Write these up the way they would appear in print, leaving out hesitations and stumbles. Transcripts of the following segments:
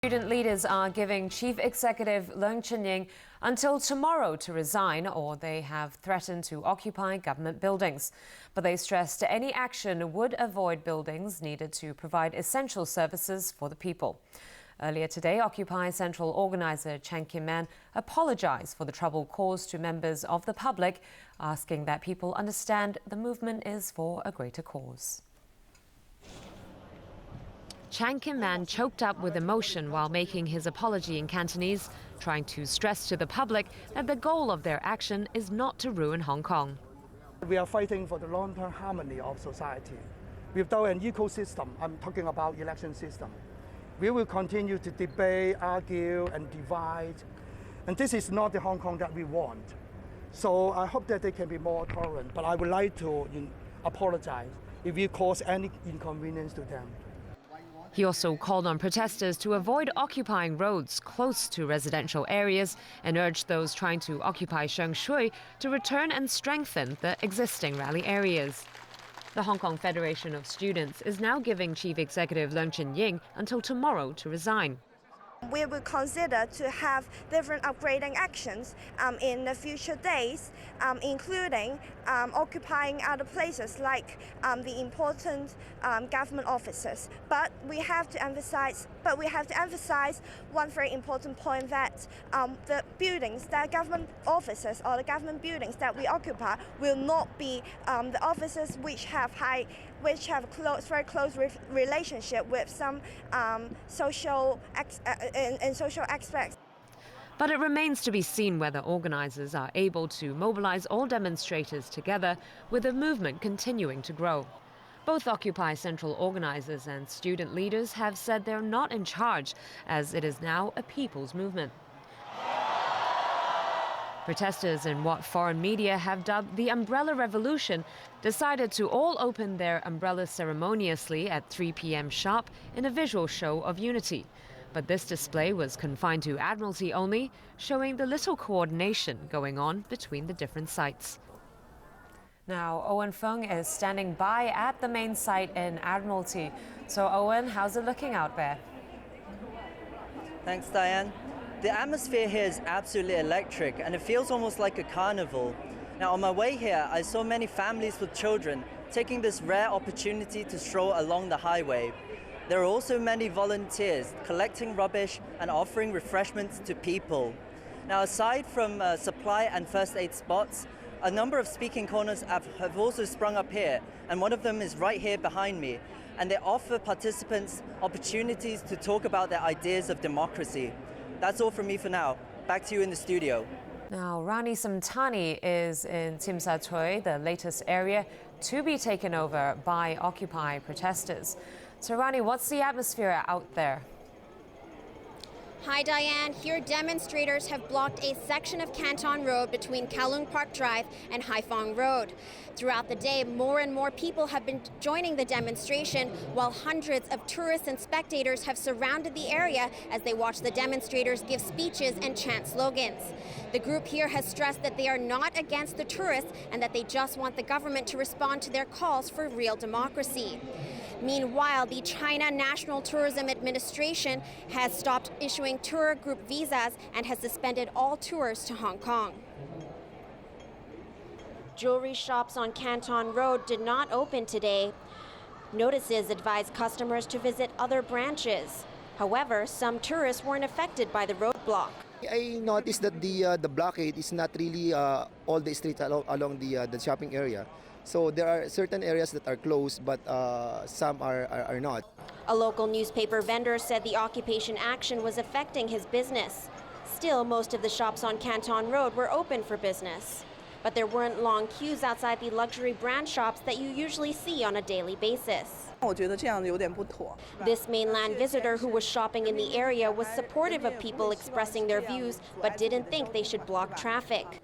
Student leaders are giving Chief Executive Leung Chun-ying until tomorrow to resign, or they have threatened to occupy government buildings. But they stressed any action would avoid buildings needed to provide essential services for the people. Earlier today, Occupy Central organizer Chan Kim-man apologized for the trouble caused to members of the public, asking that people understand the movement is for a greater cause. Chan Kim-man choked up with emotion while making his apology in Cantonese, trying to stress to the public that the goal of their action is not to ruin Hong Kong. We are fighting for the long-term harmony of society. Without an ecosystem, I'm talking about election system, we will continue to debate, argue, and divide. And this is not the Hong Kong that we want. So I hope that they can be more tolerant. But I would like to apologize if we cause any inconvenience to them. He also called on protesters to avoid occupying roads close to residential areas and urged those trying to occupy Sheung Shui to return and strengthen the existing rally areas. The Hong Kong Federation of Students is now giving Chief Executive Leung Chun-ying until tomorrow to resign. We will consider to have different upgrading actions in the future days, including occupying other places like the important government offices. But we have to emphasize one very important point, that the buildings, the government offices or the government buildings that we occupy will not be the offices which have very close relationship with some social aspects. But it remains to be seen whether organizers are able to mobilize all demonstrators together, with the movement continuing to grow. Both Occupy Central organizers and student leaders have said they're not in charge, as it is now a people's movement. Protesters in what foreign media have dubbed the Umbrella Revolution decided to all open their umbrellas ceremoniously at 3 p.m. sharp in a visual show of unity. But this display was confined to Admiralty only, showing the little coordination going on between the different sites. Now, Owen Fung is standing by at the main site in Admiralty. So, Owen, how's it looking out there? Thanks, Diane. The atmosphere here is absolutely electric, and it feels almost like a carnival. Now, on my way here, I saw many families with children taking this rare opportunity to stroll along the highway. There are also many volunteers collecting rubbish and offering refreshments to people. Now, aside from supply and first aid spots, a number of speaking corners have also sprung up here, and one of them is right here behind me. And they offer participants opportunities to talk about their ideas of democracy. That's all from me for now. Back to you in the studio. Now, Rani Samtani is in Tsim Sha Tsui, the latest area to be taken over by Occupy protesters. So, Rani, what's the atmosphere out there? Hi, Diane. Here, demonstrators have blocked a section of Canton Road between Kowloon Park Drive and Haiphong Road. Throughout the day, more and more people have been joining the demonstration, while hundreds of tourists and spectators have surrounded the area as they watch the demonstrators give speeches and chant slogans. The group here has stressed that they are not against the tourists and that they just want the government to respond to their calls for real democracy. Meanwhile, the China National Tourism Administration has stopped issuing tour group visas and has suspended all tours to Hong Kong. Jewelry shops on Canton Road did not open today. Notices advised customers to visit other branches. However, some tourists weren't affected by the roadblock. I noticed that the blockade is not really all the streets along the shopping area. So there are certain areas that are closed, but some are not. A local newspaper vendor said the occupation action was affecting his business. Still, most of the shops on Canton Road were open for business. But there weren't long queues outside the luxury brand shops that you usually see on a daily basis. This mainland visitor who was shopping in the area was supportive of people expressing their views, but didn't think they should block traffic.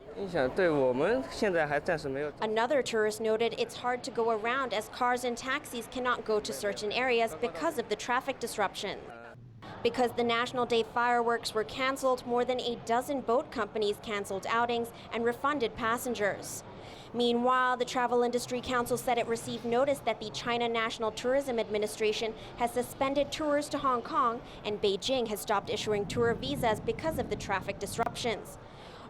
Another tourist noted it's hard to go around as cars and taxis cannot go to certain areas because of the traffic disruption. Because the National Day fireworks were cancelled, more than a dozen boat companies cancelled outings and refunded passengers. Meanwhile, the Travel Industry Council said it received notice that the China National Tourism Administration has suspended tours to Hong Kong, and Beijing has stopped issuing tour visas because of the traffic disruptions.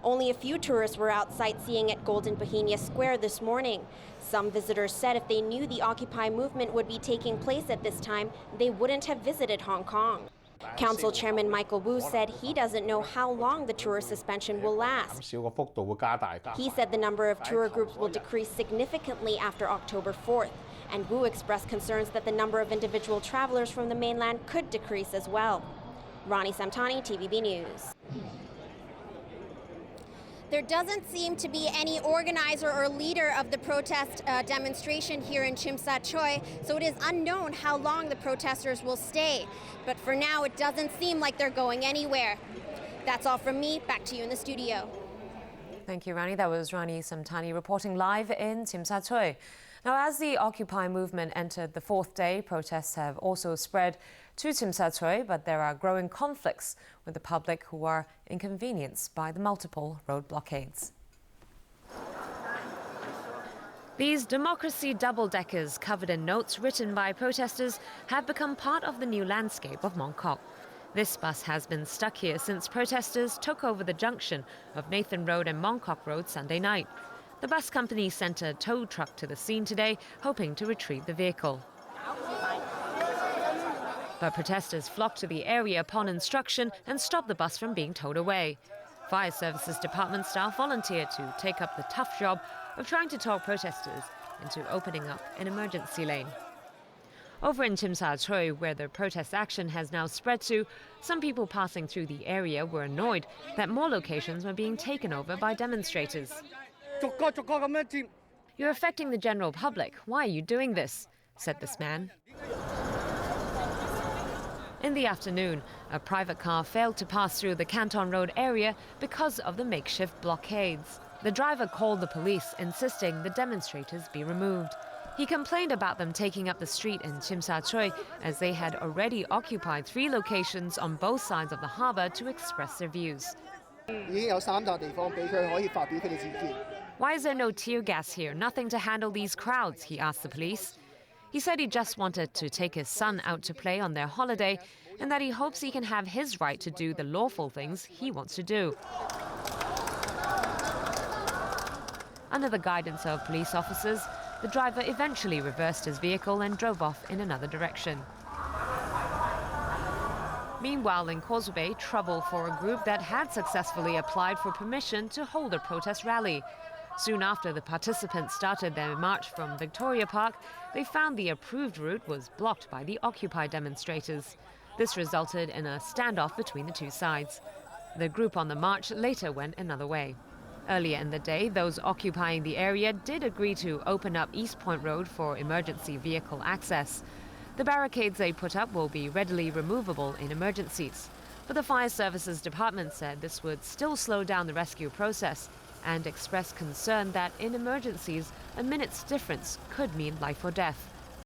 Only a few tourists were out sightseeing at Golden Bohemia Square this morning. Some visitors said if they knew the Occupy movement would be taking place at this time, they wouldn't have visited Hong Kong. Council Chairman Michael Wu said he doesn't know how long the tour suspension will last. He said the number of tour groups will decrease significantly after October 4th, and Wu expressed concerns that the number of individual travelers from the mainland could decrease as well. Ronnie Samtani, TVB News. There doesn't seem to be any organizer or leader of the protest demonstration here in Tsim Sha Tsui, so it is unknown how long the protesters will stay. But for now, it doesn't seem like they're going anywhere. That's all from me. Back to you in the studio. Thank you, Rani. That was Rani Samtani reporting live in Tsim Sha Tsui. Now, as the Occupy movement entered the fourth day, protests have also spread to Tsim Sha Tsui, but there are growing conflicts with the public who are inconvenienced by the multiple road blockades. These democracy double-deckers covered in notes written by protesters have become part of the new landscape of Mongkok. This bus has been stuck here since protesters took over the junction of Nathan Road and Mongkok Road Sunday night. The bus company sent a tow truck to the scene today, hoping to retrieve the vehicle. But protesters flocked to the area upon instruction and stopped the bus from being towed away. Fire Services Department staff volunteered to take up the tough job of trying to talk protesters into opening up an emergency lane. Over in Tsim Sha Tsui, where the protest action has now spread to, some people passing through the area were annoyed that more locations were being taken over by demonstrators. "You're affecting the general public. Why are you doing this?" said this man. In the afternoon, a private car failed to pass through the Canton Road area because of the makeshift blockades. The driver called the police, insisting the demonstrators be removed. He complained about them taking up the street in Tsim Sha Tsui, as they had already occupied 3 locations on both sides of the harbour to express their views. "Why is there no tear gas here? Nothing to handle these crowds?" he asked the police. He said he just wanted to take his son out to play on their holiday and that he hopes he can have his right to do the lawful things he wants to do. Under the guidance of police officers, the driver eventually reversed his vehicle and drove off in another direction. Meanwhile, in Causeway Bay, trouble for a group that had successfully applied for permission to hold a protest rally. Soon after the participants started their march from Victoria Park, they found the approved route was blocked by the Occupy demonstrators. This resulted in a standoff between the two sides. The group on the march later went another way. Earlier in the day, those occupying the area did agree to open up East Point Road for emergency vehicle access. The barricades they put up will be readily removable in emergencies. But the Fire Services Department said this would still slow down the rescue process and expressed concern that in emergencies, a minute's difference could mean life or death.